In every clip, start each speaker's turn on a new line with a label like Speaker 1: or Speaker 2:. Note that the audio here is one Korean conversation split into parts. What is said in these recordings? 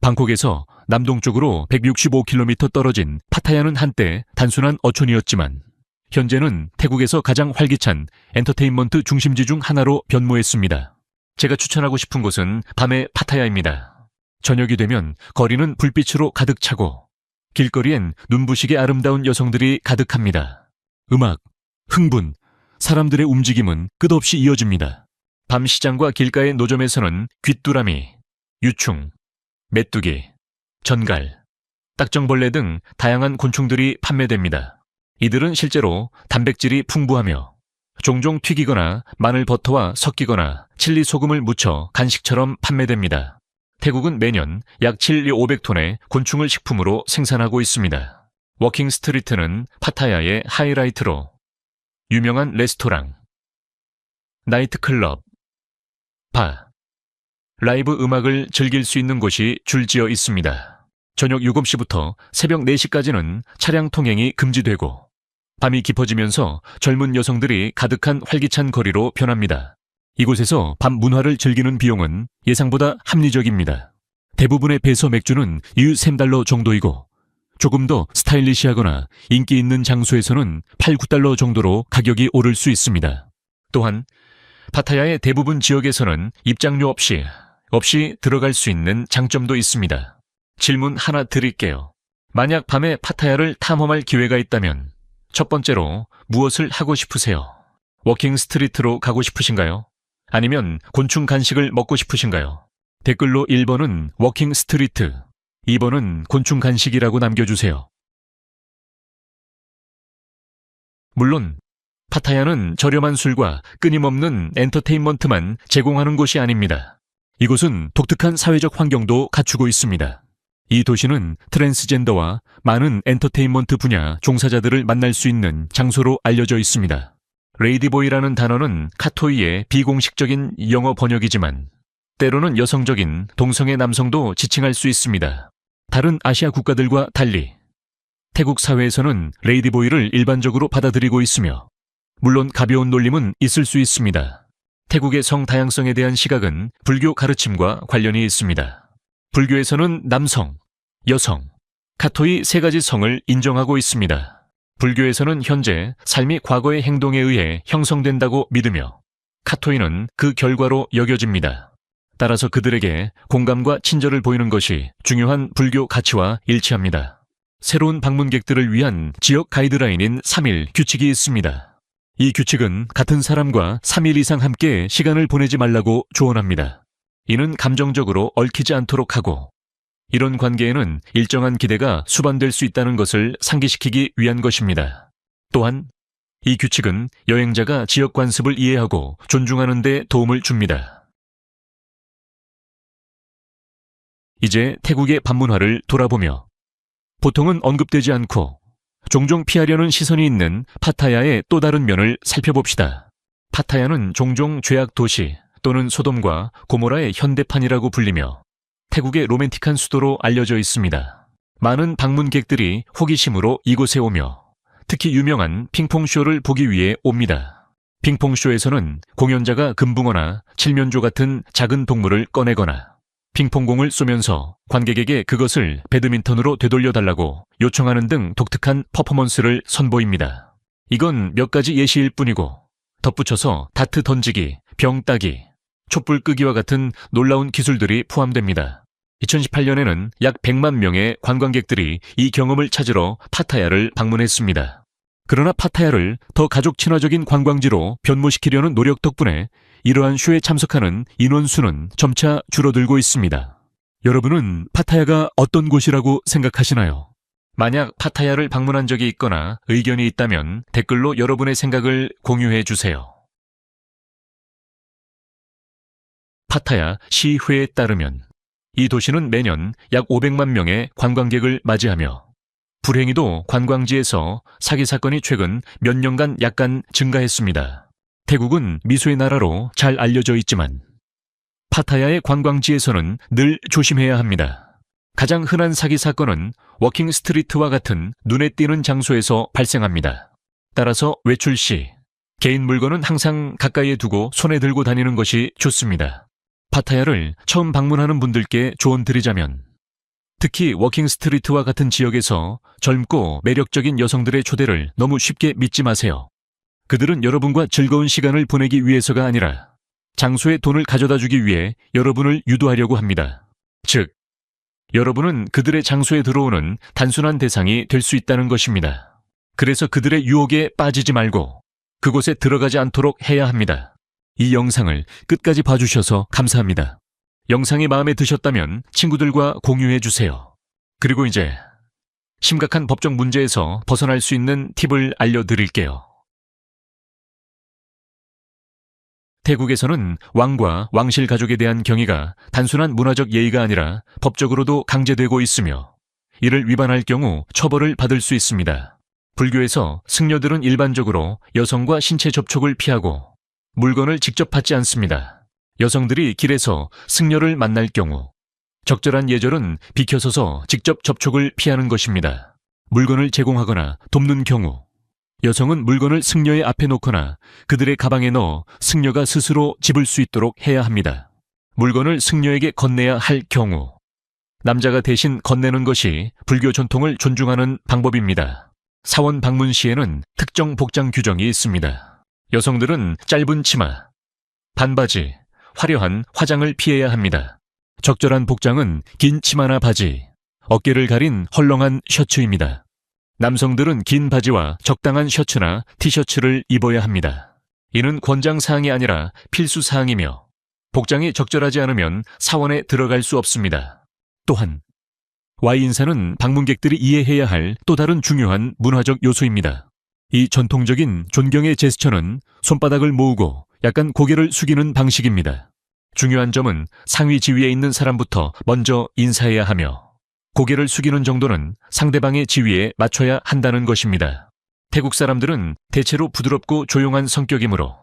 Speaker 1: 방콕에서 남동쪽으로 165km 떨어진 파타야는 한때 단순한 어촌이었지만 현재는 태국에서 가장 활기찬 엔터테인먼트 중심지 중 하나로 변모했습니다. 제가 추천하고 싶은 곳은 밤의 파타야입니다. 저녁이 되면 거리는 불빛으로 가득 차고 길거리엔 눈부시게 아름다운 여성들이 가득합니다. 음악, 흥분, 사람들의 움직임은 끝없이 이어집니다. 밤 시장과 길가의 노점에서는 귀뚜라미, 유충, 메뚜기, 전갈, 딱정벌레 등 다양한 곤충들이 판매됩니다. 이들은 실제로 단백질이 풍부하며 종종 튀기거나 마늘버터와 섞이거나 칠리 소금을 묻혀 간식처럼 판매됩니다. 태국은 매년 약 500톤의 곤충을 식품으로 생산하고 있습니다. 워킹 스트리트는 파타야의 하이라이트로 유명한 레스토랑, 나이트클럽, 바, 라이브 음악을 즐길 수 있는 곳이 줄지어 있습니다. 저녁 7시부터 새벽 4시까지는 차량 통행이 금지되고 밤이 깊어지면서 젊은 여성들이 가득한 활기찬 거리로 변합니다. 이곳에서 밤 문화를 즐기는 비용은 예상보다 합리적입니다. 대부분의 배서 맥주는 $3 정도이고 조금 더 스타일리시하거나 인기 있는 장소에서는 $8, $9 정도로 가격이 오를 수 있습니다. 또한 파타야의 대부분 지역에서는 입장료 없이 들어갈 수 있는 장점도 있습니다. 질문 하나 드릴게요. 만약 밤에 파타야를 탐험할 기회가 있다면 첫 번째로 무엇을 하고 싶으세요? 워킹 스트리트로 가고 싶으신가요? 아니면 곤충 간식을 먹고 싶으신가요? 댓글로 1번은 워킹 스트리트, 2번은 곤충 간식이라고 남겨주세요. 물론 파타야는 저렴한 술과 끊임없는 엔터테인먼트만 제공하는 곳이 아닙니다. 이곳은 독특한 사회적 환경도 갖추고 있습니다. 이 도시는 트랜스젠더와 많은 엔터테인먼트 분야 종사자들을 만날 수 있는 장소로 알려져 있습니다. 레이디보이라는 단어는 카토이의 비공식적인 영어 번역이지만 때로는 여성적인 동성애 남성도 지칭할 수 있습니다. 다른 아시아 국가들과 달리 태국 사회에서는 레이디보이를 일반적으로 받아들이고 있으며 물론 가벼운 놀림은 있을 수 있습니다. 태국의 성 다양성에 대한 시각은 불교 가르침과 관련이 있습니다. 불교에서는 남성, 여성, 카토이 3가지 성을 인정하고 있습니다. 불교에서는 현재 삶이 과거의 행동에 의해 형성된다고 믿으며 카토이는 그 결과로 여겨집니다. 따라서 그들에게 공감과 친절을 보이는 것이 중요한 불교 가치와 일치합니다. 새로운 방문객들을 위한 지역 가이드라인인 3일 규칙이 있습니다. 이 규칙은 같은 사람과 3일 이상 함께 시간을 보내지 말라고 조언합니다. 이는 감정적으로 얽히지 않도록 하고 이런 관계에는 일정한 기대가 수반될 수 있다는 것을 상기시키기 위한 것입니다. 또한 이 규칙은 여행자가 지역 관습을 이해하고 존중하는 데 도움을 줍니다. 이제 태국의 밤문화를 돌아보며 보통은 언급되지 않고 종종 피하려는 시선이 있는 파타야의 또 다른 면을 살펴봅시다. 파타야는 종종 죄악 도시 또는 소돔과 고모라의 현대판이라고 불리며 태국의 로맨틱한 수도로 알려져 있습니다. 많은 방문객들이 호기심으로 이곳에 오며 특히 유명한 핑퐁쇼를 보기 위해 옵니다. 핑퐁쇼에서는 공연자가 금붕어나 칠면조 같은 작은 동물을 꺼내거나 핑퐁공을 쏘면서 관객에게 그것을 배드민턴으로 되돌려달라고 요청하는 등 독특한 퍼포먼스를 선보입니다. 이건 몇 가지 예시일 뿐이고 덧붙여서 다트 던지기, 병 따기, 촛불 끄기와 같은 놀라운 기술들이 포함됩니다. 2018년에는 약 100만 명의 관광객들이 이 경험을 찾으러 파타야를 방문했습니다. 그러나 파타야를 더 가족 친화적인 관광지로 변모시키려는 노력 덕분에 이러한 쇼에 참석하는 인원수는 점차 줄어들고 있습니다. 여러분은 파타야가 어떤 곳이라고 생각하시나요? 만약 파타야를 방문한 적이 있거나 의견이 있다면 댓글로 여러분의 생각을 공유해 주세요. 파타야 시회에 따르면 이 도시는 매년 약 500만 명의 관광객을 맞이하며 불행히도 관광지에서 사기 사건이 최근 몇 년간 약간 증가했습니다. 태국은 미소의 나라로 잘 알려져 있지만 파타야의 관광지에서는 늘 조심해야 합니다. 가장 흔한 사기 사건은 워킹 스트리트와 같은 눈에 띄는 장소에서 발생합니다. 따라서 외출 시 개인 물건은 항상 가까이에 두고 손에 들고 다니는 것이 좋습니다. 파타야를 처음 방문하는 분들께 조언 드리자면 특히 워킹 스트리트와 같은 지역에서 젊고 매력적인 여성들의 초대를 너무 쉽게 믿지 마세요. 그들은 여러분과 즐거운 시간을 보내기 위해서가 아니라 장소에 돈을 가져다 주기 위해 여러분을 유도하려고 합니다. 즉, 여러분은 그들의 장소에 들어오는 단순한 대상이 될 수 있다는 것입니다. 그래서 그들의 유혹에 빠지지 말고 그곳에 들어가지 않도록 해야 합니다. 이 영상을 끝까지 봐주셔서 감사합니다. 영상이 마음에 드셨다면 친구들과 공유해 주세요. 그리고 이제 심각한 법적 문제에서 벗어날 수 있는 팁을 알려드릴게요. 태국에서는 왕과 왕실 가족에 대한 경의가 단순한 문화적 예의가 아니라 법적으로도 강제되고 있으며 이를 위반할 경우 처벌을 받을 수 있습니다. 불교에서 승려들은 일반적으로 여성과 신체 접촉을 피하고 물건을 직접 받지 않습니다. 여성들이 길에서 승려를 만날 경우 적절한 예절은 비켜서서 직접 접촉을 피하는 것입니다. 물건을 제공하거나 돕는 경우 여성은 물건을 승려의 앞에 놓거나 그들의 가방에 넣어 승려가 스스로 집을 수 있도록 해야 합니다. 물건을 승려에게 건네야 할 경우 남자가 대신 건네는 것이 불교 전통을 존중하는 방법입니다. 사원 방문 시에는 특정 복장 규정이 있습니다. 여성들은 짧은 치마, 반바지, 화려한 화장을 피해야 합니다. 적절한 복장은 긴 치마나 바지, 어깨를 가린 헐렁한 셔츠입니다. 남성들은 긴 바지와 적당한 셔츠나 티셔츠를 입어야 합니다. 이는 권장사항이 아니라 필수사항이며 복장이 적절하지 않으면 사원에 들어갈 수 없습니다. 또한 Y 인사는 방문객들이 이해해야 할 또 다른 중요한 문화적 요소입니다. 이 전통적인 존경의 제스처는 손바닥을 모으고 약간 고개를 숙이는 방식입니다. 중요한 점은 상위 지위에 있는 사람부터 먼저 인사해야 하며 고개를 숙이는 정도는 상대방의 지위에 맞춰야 한다는 것입니다. 태국 사람들은 대체로 부드럽고 조용한 성격이므로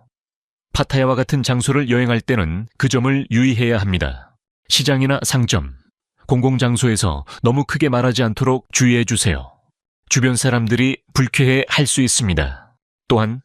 Speaker 1: 파타야와 같은 장소를 여행할 때는 그 점을 유의해야 합니다. 시장이나 상점, 공공장소에서 너무 크게 말하지 않도록 주의해 주세요. 주변 사람들이 불쾌해 할 수 있습니다. 또한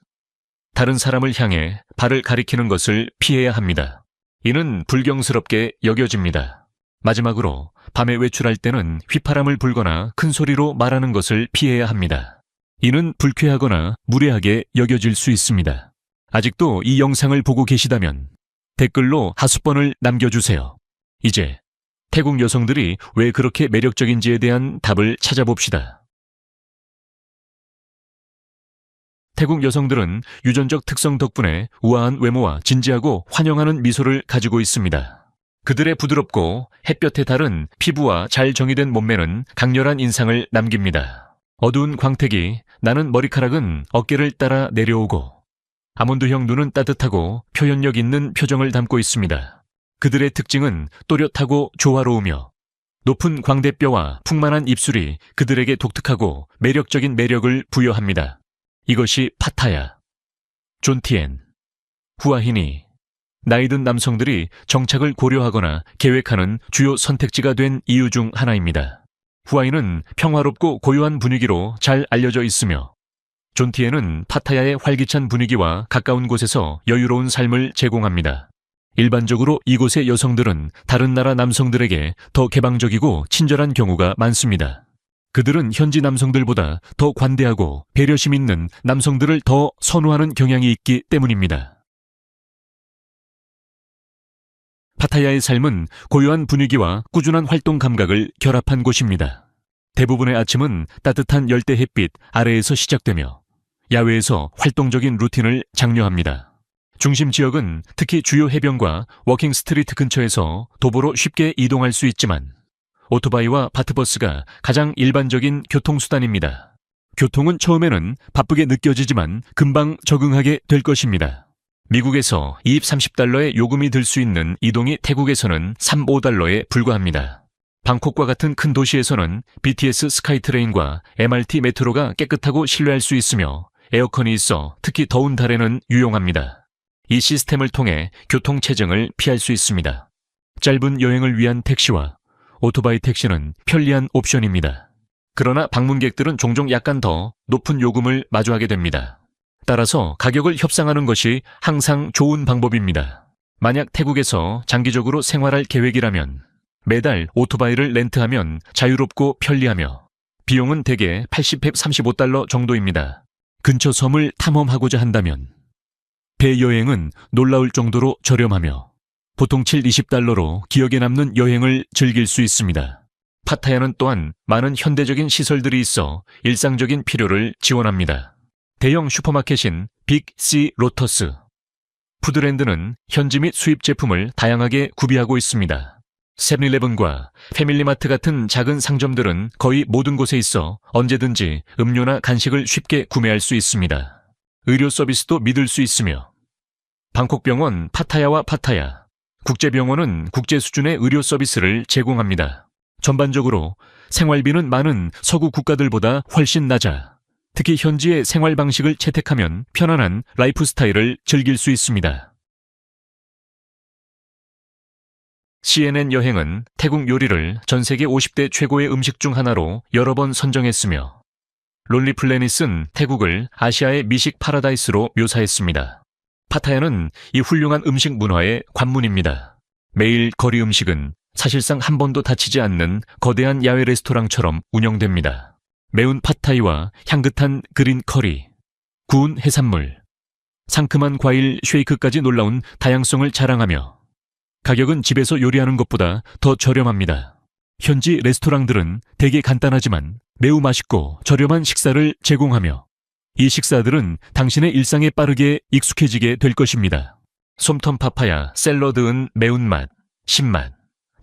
Speaker 1: 다른 사람을 향해 발을 가리키는 것을 피해야 합니다. 이는 불경스럽게 여겨집니다. 마지막으로 밤에 외출할 때는 휘파람을 불거나 큰 소리로 말하는 것을 피해야 합니다. 이는 불쾌하거나 무례하게 여겨질 수 있습니다. 아직도 이 영상을 보고 계시다면 댓글로 하수번을 남겨주세요. 이제 태국 여성들이 왜 그렇게 매력적인지에 대한 답을 찾아봅시다. 태국 여성들은 유전적 특성 덕분에 우아한 외모와 진지하고 환영하는 미소를 가지고 있습니다. 그들의 부드럽고 햇볕에 다른 피부와 잘 정의된 몸매는 강렬한 인상을 남깁니다. 어두운 광택이 나는 머리카락은 어깨를 따라 내려오고 아몬드형 눈은 따뜻하고 표현력 있는 표정을 담고 있습니다. 그들의 특징은 또렷하고 조화로우며 높은 광대뼈와 풍만한 입술이 그들에게 독특하고 매력적인 매력을 부여합니다. 이것이 파타야, 존티엔, 후아히니, 나이 든 남성들이 정착을 고려하거나 계획하는 주요 선택지가 된 이유 중 하나입니다. 후아이는 평화롭고 고요한 분위기로 잘 알려져 있으며 존티에는 파타야의 활기찬 분위기와 가까운 곳에서 여유로운 삶을 제공합니다. 일반적으로 이곳의 여성들은 다른 나라 남성들에게 더 개방적이고 친절한 경우가 많습니다. 그들은 현지 남성들보다 더 관대하고 배려심 있는 남성들을 더 선호하는 경향이 있기 때문입니다. 파타야의 삶은 고요한 분위기와 꾸준한 활동 감각을 결합한 곳입니다. 대부분의 아침은 따뜻한 열대 햇빛 아래에서 시작되며 야외에서 활동적인 루틴을 장려합니다. 중심 지역은 특히 주요 해변과 워킹 스트리트 근처에서 도보로 쉽게 이동할 수 있지만 오토바이와 바트버스가 가장 일반적인 교통수단입니다. 교통은 처음에는 바쁘게 느껴지지만 금방 적응하게 될 것입니다. 미국에서 30달러의 요금이 들 수 있는 이동이 태국에서는 5달러에 불과합니다. 방콕과 같은 큰 도시에서는 BTS 스카이트레인과 MRT 메트로가 깨끗하고 신뢰할 수 있으며 에어컨이 있어 특히 더운 달에는 유용합니다. 이 시스템을 통해 교통체증을 피할 수 있습니다. 짧은 여행을 위한 택시와 오토바이 택시는 편리한 옵션입니다. 그러나 방문객들은 종종 약간 더 높은 요금을 마주하게 됩니다. 따라서 가격을 협상하는 것이 항상 좋은 방법입니다. 만약 태국에서 장기적으로 생활할 계획이라면 매달 오토바이를 렌트하면 자유롭고 편리하며 비용은 대개 80~35달러 정도입니다. 근처 섬을 탐험하고자 한다면 배 여행은 놀라울 정도로 저렴하며 보통 7~20달러로 기억에 남는 여행을 즐길 수 있습니다. 파타야는 또한 많은 현대적인 시설들이 있어 일상적인 필요를 지원합니다. 대형 슈퍼마켓인 빅 C 로터스, 푸드랜드는 현지 및 수입 제품을 다양하게 구비하고 있습니다. 세븐일레븐과 패밀리마트 같은 작은 상점들은 거의 모든 곳에 있어 언제든지 음료나 간식을 쉽게 구매할 수 있습니다. 의료 서비스도 믿을 수 있으며 방콕병원 파타야와 파타야, 국제병원은 국제 수준의 의료 서비스를 제공합니다. 전반적으로 생활비는 많은 서구 국가들보다 훨씬 낮아 특히 현지의 생활 방식을 채택하면 편안한 라이프 스타일을 즐길 수 있습니다. CNN 여행은 태국 요리를 전 세계 50대 최고의 음식 중 하나로 여러 번 선정했으며 론리 플래닛은 태국을 아시아의 미식 파라다이스로 묘사했습니다. 파타야는 이 훌륭한 음식 문화의 관문입니다. 매일 거리 음식은 사실상 한 번도 다치지 않는 거대한 야외 레스토랑처럼 운영됩니다. 매운 팟타이와 향긋한 그린 커리, 구운 해산물, 상큼한 과일 쉐이크까지 놀라운 다양성을 자랑하며 가격은 집에서 요리하는 것보다 더 저렴합니다. 현지 레스토랑들은 대개 간단하지만 매우 맛있고 저렴한 식사를 제공하며 이 식사들은 당신의 일상에 빠르게 익숙해지게 될 것입니다. 솜텀 파파야 샐러드은 매운맛, 신맛,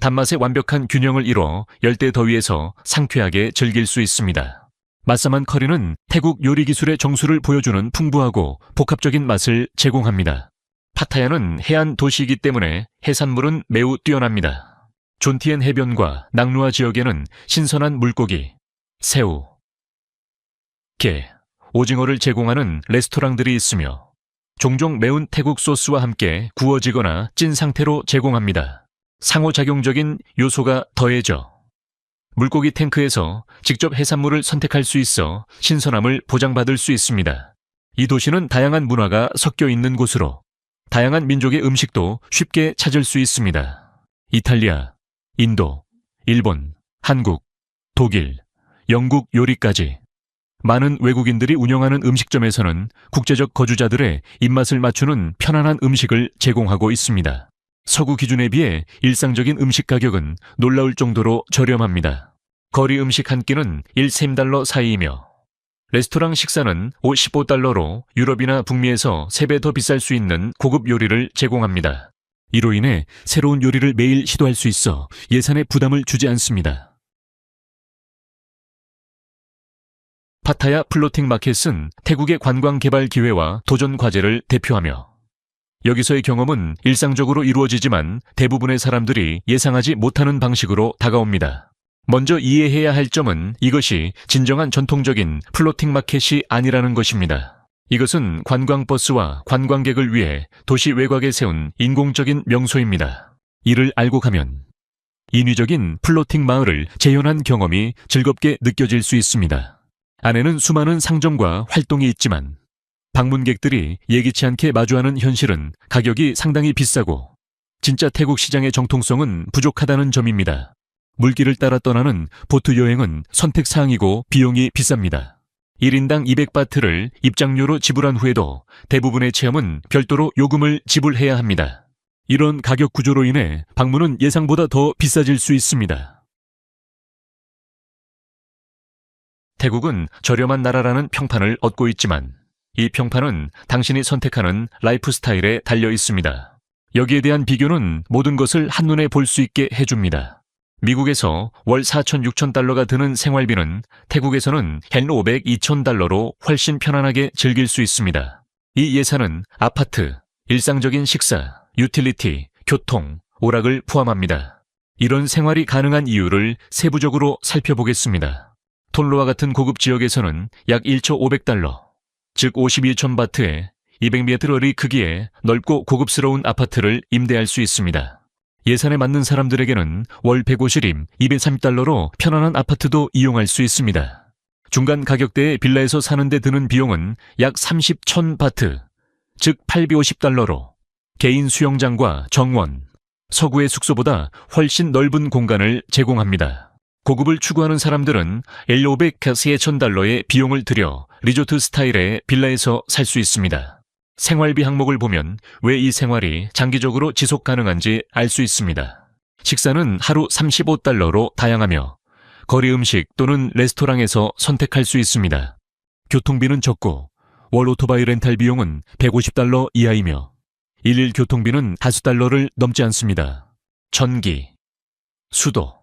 Speaker 1: 단맛의 완벽한 균형을 이뤄 열대 더위에서 상쾌하게 즐길 수 있습니다. 맛사만 커리는 태국 요리 기술의 정수를 보여주는 풍부하고 복합적인 맛을 제공합니다. 파타야는 해안 도시이기 때문에 해산물은 매우 뛰어납니다. 존티엔 해변과 낙루아 지역에는 신선한 물고기, 새우, 게, 오징어를 제공하는 레스토랑들이 있으며 종종 매운 태국 소스와 함께 구워지거나 찐 상태로 제공합니다. 상호작용적인 요소가 더해져 물고기 탱크에서 직접 해산물을 선택할 수 있어 신선함을 보장받을 수 있습니다. 이 도시는 다양한 문화가 섞여 있는 곳으로 다양한 민족의 음식도 쉽게 찾을 수 있습니다. 이탈리아, 인도, 일본, 한국, 독일, 영국 요리까지 많은 외국인들이 운영하는 음식점에서는 국제적 거주자들의 입맛을 맞추는 편안한 음식을 제공하고 있습니다. 서구 기준에 비해 일상적인 음식 가격은 놀라울 정도로 저렴합니다. 거리 음식 한 끼는 1~3달러 사이이며 레스토랑 식사는 15달러로 유럽이나 북미에서 3배 더 비쌀 수 있는 고급 요리를 제공합니다. 이로 인해 새로운 요리를 매일 시도할 수 있어 예산에 부담을 주지 않습니다. 파타야 플로팅 마켓은 태국의 관광 개발 기회와 도전 과제를 대표하며 여기서의 경험은 일상적으로 이루어지지만 대부분의 사람들이 예상하지 못하는 방식으로 다가옵니다. 먼저 이해해야 할 점은 이것이 진정한 전통적인 플로팅 마켓이 아니라는 것입니다. 이것은 관광버스와 관광객을 위해 도시 외곽에 세운 인공적인 명소입니다. 이를 알고 가면 인위적인 플로팅 마을을 재현한 경험이 즐겁게 느껴질 수 있습니다. 안에는 수많은 상점과 활동이 있지만 방문객들이 예기치 않게 마주하는 현실은 가격이 상당히 비싸고 진짜 태국 시장의 정통성은 부족하다는 점입니다. 물길을 따라 떠나는 보트 여행은 선택사항이고 비용이 비쌉니다. 1인당 200바트를 입장료로 지불한 후에도 대부분의 체험은 별도로 요금을 지불해야 합니다. 이런 가격 구조로 인해 방문은 예상보다 더 비싸질 수 있습니다. 태국은 저렴한 나라라는 평판을 얻고 있지만 이 평판은 당신이 선택하는 라이프 스타일에 달려 있습니다. 여기에 대한 비교는 모든 것을 한눈에 볼 수 있게 해줍니다. 미국에서 월 4,000~6,000달러가 드는 생활비는 태국에서는 hen 500~2,000달러로 훨씬 편안하게 즐길 수 있습니다. 이 예산은 아파트, 일상적인 식사, 유틸리티, 교통, 오락을 포함합니다. 이런 생활이 가능한 이유를 세부적으로 살펴보겠습니다. 톤로와 같은 고급 지역에서는 약 1,500달러, 즉 51,000바트에 200m의 크기의 넓고 고급스러운 아파트를 임대할 수 있습니다. 예산에 맞는 사람들에게는 월 150림, 230달러로 편안한 아파트도 이용할 수 있습니다. 중간 가격대의 빌라에서 사는 데 드는 비용은 약 30,000바트, 즉 850달러로 개인 수영장과 정원, 서구의 숙소보다 훨씬 넓은 공간을 제공합니다. 고급을 추구하는 사람들은 $1,500의 비용을 들여 리조트 스타일의 빌라에서 살 수 있습니다. 생활비 항목을 보면 왜 이 생활이 장기적으로 지속 가능한지 알 수 있습니다. 식사는 하루 $35로 다양하며 거리 음식 또는 레스토랑에서 선택할 수 있습니다. 교통비는 적고 월 오토바이 렌탈 비용은 $150 이하이며 일일 교통비는 다수 달러를 넘지 않습니다. 전기, 수도,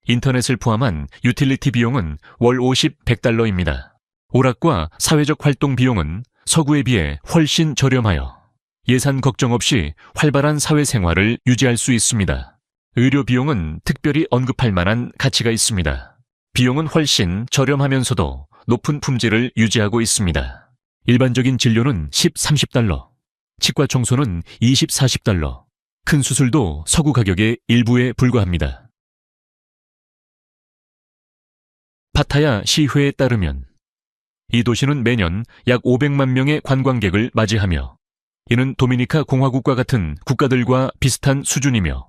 Speaker 1: 인터넷을 포함한 유틸리티 비용은 월 50, $100입니다. 오락과 사회적 활동 비용은 서구에 비해 훨씬 저렴하여 예산 걱정 없이 활발한 사회생활을 유지할 수 있습니다. 의료 비용은 특별히 언급할 만한 가치가 있습니다. 비용은 훨씬 저렴하면서도 높은 품질을 유지하고 있습니다. 일반적인 진료는 $10, $30, 치과 청소는 $20, $40, 큰 수술도 서구 가격의 일부에 불과합니다. 파타야 시회에 따르면 이 도시는 매년 약 500만 명의 관광객을 맞이하며 이는 도미니카 공화국과 같은 국가들과 비슷한 수준이며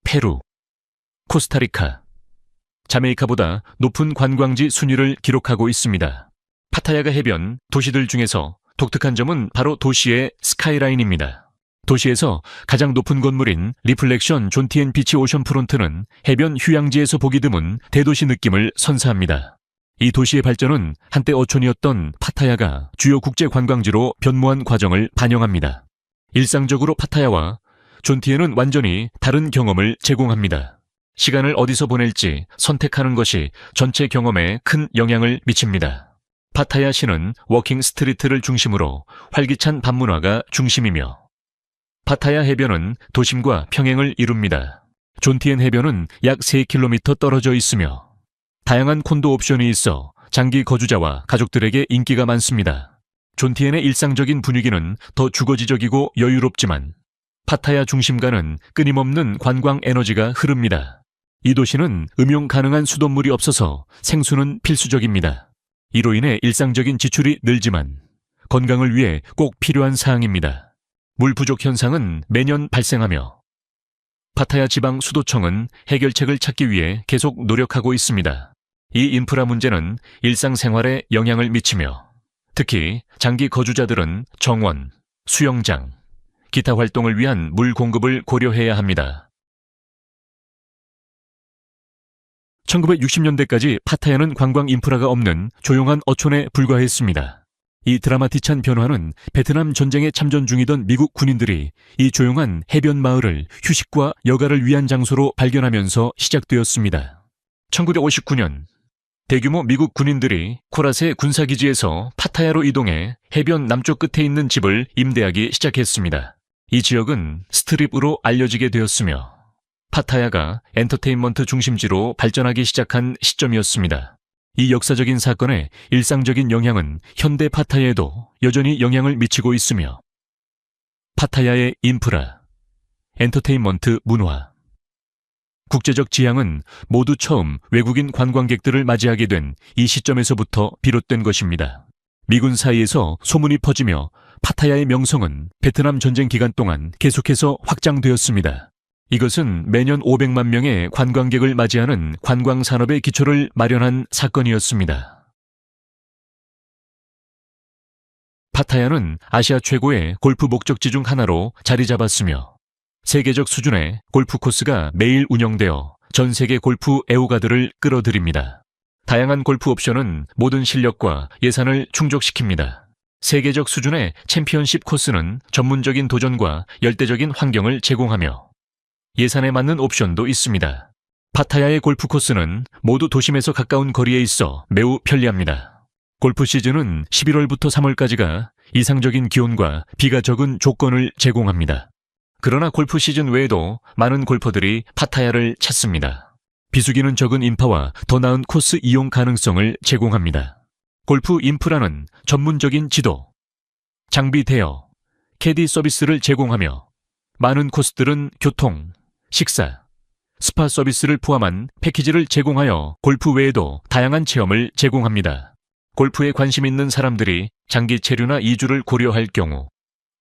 Speaker 1: 페루, 코스타리카, 자메이카보다 높은 관광지 순위를 기록하고 있습니다. 파타야가 해변 도시들 중에서 독특한 점은 바로 도시의 스카이라인입니다. 도시에서 가장 높은 건물인 리플렉션 존티엔 비치 오션프론트는 해변 휴양지에서 보기 드문 대도시 느낌을 선사합니다. 이 도시의 발전은 한때 어촌이었던 파타야가 주요 국제 관광지로 변모한 과정을 반영합니다. 일상적으로 파타야와 존티엔은 완전히 다른 경험을 제공합니다. 시간을 어디서 보낼지 선택하는 것이 전체 경험에 큰 영향을 미칩니다. 파타야 시는 워킹 스트리트를 중심으로 활기찬 밤문화가 중심이며 파타야 해변은 도심과 평행을 이룹니다. 존티엔 해변은 약 3km 떨어져 있으며 다양한 콘도 옵션이 있어 장기 거주자와 가족들에게 인기가 많습니다. 존티엔의 일상적인 분위기는 더 주거지적이고 여유롭지만 파타야 중심가는 끊임없는 관광 에너지가 흐릅니다. 이 도시는 음용 가능한 수돗물이 없어서 생수는 필수적입니다. 이로 인해 일상적인 지출이 늘지만 건강을 위해 꼭 필요한 사항입니다. 물 부족 현상은 매년 발생하며 파타야 지방 수도청은 해결책을 찾기 위해 계속 노력하고 있습니다. 이 인프라 문제는 일상생활에 영향을 미치며 특히 장기 거주자들은 정원, 수영장, 기타 활동을 위한 물 공급을 고려해야 합니다. 1960년대까지 파타야는 관광 인프라가 없는 조용한 어촌에 불과했습니다. 이 드라마틱한 변화는 베트남 전쟁에 참전 중이던 미국 군인들이 이 조용한 해변 마을을 휴식과 여가를 위한 장소로 발견하면서 시작되었습니다. 1959년 대규모 미국 군인들이 코라세 군사기지에서 파타야로 이동해 해변 남쪽 끝에 있는 집을 임대하기 시작했습니다. 이 지역은 스트립으로 알려지게 되었으며 파타야가 엔터테인먼트 중심지로 발전하기 시작한 시점이었습니다. 이 역사적인 사건의 일상적인 영향은 현대 파타야에도 여전히 영향을 미치고 있으며 파타야의 인프라, 엔터테인먼트 문화, 국제적 지향은 모두 처음 외국인 관광객들을 맞이하게 된 이 시점에서부터 비롯된 것입니다. 미군 사이에서 소문이 퍼지며 파타야의 명성은 베트남 전쟁 기간 동안 계속해서 확장되었습니다. 이것은 매년 500만 명의 관광객을 맞이하는 관광 산업의 기초를 마련한 사건이었습니다. 파타야는 아시아 최고의 골프 목적지 중 하나로 자리 잡았으며 세계적 수준의 골프 코스가 매일 운영되어 전 세계 골프 애호가들을 끌어들입니다. 다양한 골프 옵션은 모든 실력과 예산을 충족시킵니다. 세계적 수준의 챔피언십 코스는 전문적인 도전과 열대적인 환경을 제공하며 예산에 맞는 옵션도 있습니다. 파타야의 골프 코스는 모두 도심에서 가까운 거리에 있어 매우 편리합니다. 골프 시즌은 11월부터 3월까지가 이상적인 기온과 비가 적은 조건을 제공합니다. 그러나 골프 시즌 외에도 많은 골퍼들이 파타야를 찾습니다. 비수기는 적은 인파와 더 나은 코스 이용 가능성을 제공합니다. 골프 인프라는 전문적인 지도, 장비 대여, 캐디 서비스를 제공하며 많은 코스들은 교통, 식사, 스파 서비스를 포함한 패키지를 제공하여 골프 외에도 다양한 체험을 제공합니다. 골프에 관심 있는 사람들이 장기 체류나 이주를 고려할 경우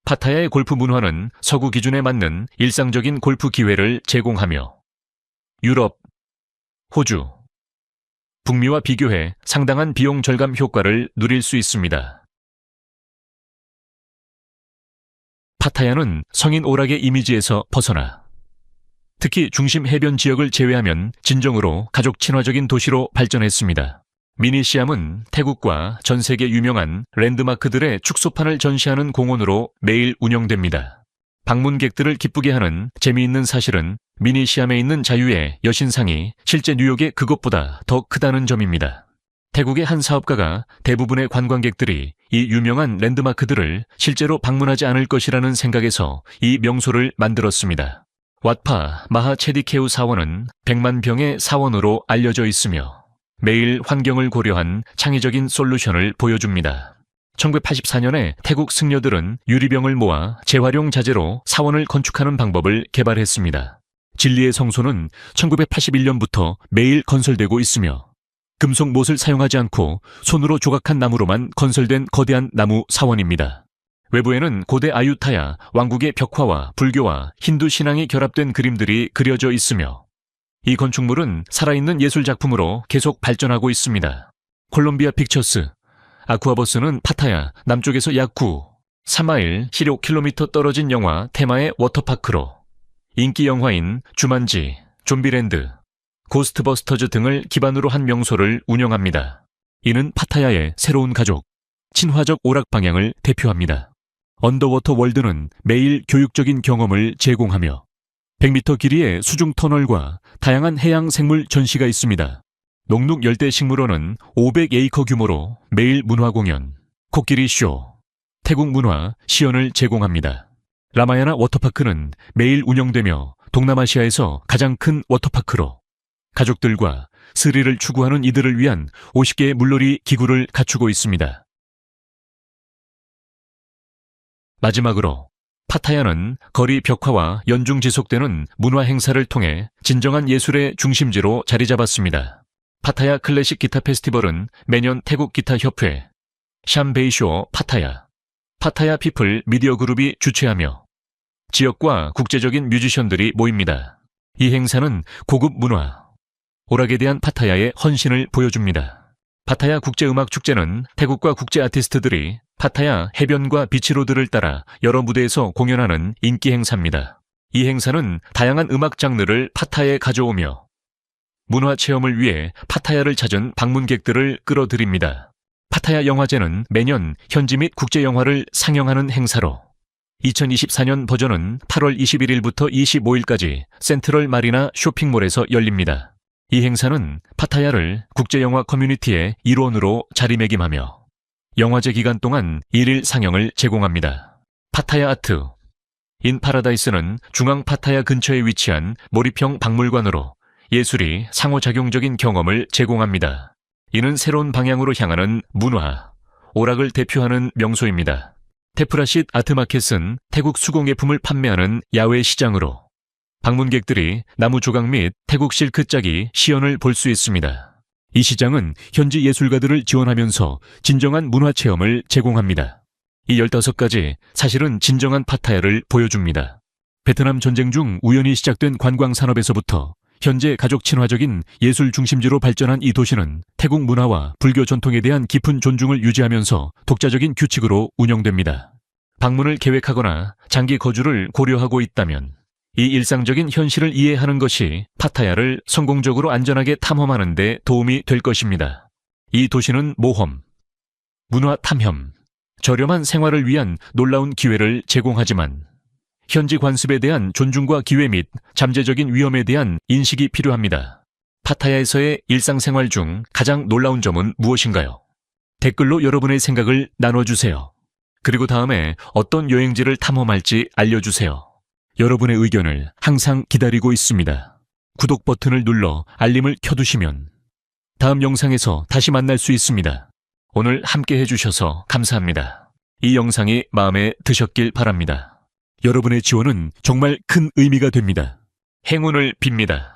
Speaker 1: 파타야의 골프 문화는 서구 기준에 맞는 일상적인 골프 기회를 제공하며 유럽, 호주, 북미와 비교해 상당한 비용 절감 효과를 누릴 수 있습니다. 파타야는 성인 오락의 이미지에서 벗어나 특히 중심 해변 지역을 제외하면 진정으로 가족 친화적인 도시로 발전했습니다. 미니시암은 태국과 전 세계 유명한 랜드마크들의 축소판을 전시하는 공원으로 매일 운영됩니다. 방문객들을 기쁘게 하는 재미있는 사실은 미니시암에 있는 자유의 여신상이 실제 뉴욕의 그것보다 더 크다는 점입니다. 태국의 한 사업가가 대부분의 관광객들이 이 유명한 랜드마크들을 실제로 방문하지 않을 것이라는 생각에서 이 명소를 만들었습니다. 왓파 마하체디케우 사원은 100만 병의 사원으로 알려져 있으며 매일 환경을 고려한 창의적인 솔루션을 보여줍니다. 1984년에 태국 승려들은 유리병을 모아 재활용 자재로 사원을 건축하는 방법을 개발했습니다. 진리의 성소는 1981년부터 매일 건설되고 있으며 금속 못을 사용하지 않고 손으로 조각한 나무로만 건설된 거대한 나무 사원입니다. 외부에는 고대 아유타야 왕국의 벽화와 불교와 힌두 신앙이 결합된 그림들이 그려져 있으며 이 건축물은 살아있는 예술 작품으로 계속 발전하고 있습니다. 콜롬비아 픽처스, 아쿠아버스는 파타야 남쪽에서 약 3마일 15km 떨어진 영화 테마의 워터파크로 인기 영화인 주만지, 좀비랜드, 고스트버스터즈 등을 기반으로 한 명소를 운영합니다. 이는 파타야의 새로운 가족, 친화적 오락 방향을 대표합니다. 언더워터 월드는 매일 교육적인 경험을 제공하며 100m 길이의 수중 터널과 다양한 해양 생물 전시가 있습니다. 녹록 열대 식물원은 500에이커 규모로 매일 문화 공연, 코끼리 쇼, 태국 문화, 시연을 제공합니다. 라마야나 워터파크는 매일 운영되며 동남아시아에서 가장 큰 워터파크로 가족들과 스릴을 추구하는 이들을 위한 50개의 물놀이 기구를 갖추고 있습니다. 마지막으로 파타야는 거리 벽화와 연중 지속되는 문화 행사를 통해 진정한 예술의 중심지로 자리 잡았습니다. 파타야 클래식 기타 페스티벌은 매년 태국 기타 협회, 샴베이쇼 파타야, 파타야 피플 미디어 그룹이 주최하며 지역과 국제적인 뮤지션들이 모입니다. 이 행사는 고급 문화, 오락에 대한 파타야의 헌신을 보여줍니다. 파타야 국제음악축제는 태국과 국제 아티스트들이 파타야 해변과 비치로드를 따라 여러 무대에서 공연하는 인기 행사입니다. 이 행사는 다양한 음악 장르를 파타야에 가져오며 문화 체험을 위해 파타야를 찾은 방문객들을 끌어들입니다. 파타야 영화제는 매년 현지 및 국제 영화를 상영하는 행사로 2024년 버전은 8월 21일부터 25일까지 센트럴 마리나 쇼핑몰에서 열립니다. 이 행사는 파타야를 국제영화 커뮤니티의 일원으로 자리매김하며 영화제 기간 동안 1일 상영을 제공합니다. 파타야 아트 인 파라다이스는 중앙 파타야 근처에 위치한 몰입형 박물관으로 예술이 상호작용적인 경험을 제공합니다. 이는 새로운 방향으로 향하는 문화, 오락을 대표하는 명소입니다. 테프라싯 아트마켓은 태국 수공예품을 판매하는 야외 시장으로 방문객들이 나무 조각 및 태국 실크 짜기 시연을 볼 수 있습니다. 이 시장은 현지 예술가들을 지원하면서 진정한 문화 체험을 제공합니다. 이 15가지 사실은 진정한 파타야를 보여줍니다. 베트남 전쟁 중 우연히 시작된 관광 산업에서부터 현재 가족 친화적인 예술 중심지로 발전한 이 도시는 태국 문화와 불교 전통에 대한 깊은 존중을 유지하면서 독자적인 규칙으로 운영됩니다. 방문을 계획하거나 장기 거주를 고려하고 있다면 이 일상적인 현실을 이해하는 것이 파타야를 성공적으로 안전하게 탐험하는 데 도움이 될 것입니다. 이 도시는 모험, 문화 탐험, 저렴한 생활을 위한 놀라운 기회를 제공하지만 현지 관습에 대한 존중과 기회 및 잠재적인 위험에 대한 인식이 필요합니다. 파타야에서의 일상생활 중 가장 놀라운 점은 무엇인가요? 댓글로 여러분의 생각을 나눠주세요. 그리고 다음에 어떤 여행지를 탐험할지 알려주세요. 여러분의 의견을 항상 기다리고 있습니다. 구독 버튼을 눌러 알림을 켜두시면 다음 영상에서 다시 만날 수 있습니다. 오늘 함께 해주셔서 감사합니다. 이 영상이 마음에 드셨길 바랍니다. 여러분의 지원은 정말 큰 의미가 됩니다. 행운을 빕니다.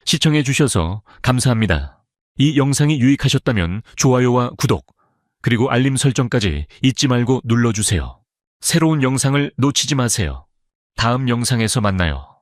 Speaker 1: 시청해주셔서 감사합니다. 이 영상이 유익하셨다면 좋아요와 구독, 그리고 알림 설정까지 잊지 말고 눌러주세요. 새로운 영상을 놓치지 마세요. 다음 영상에서 만나요.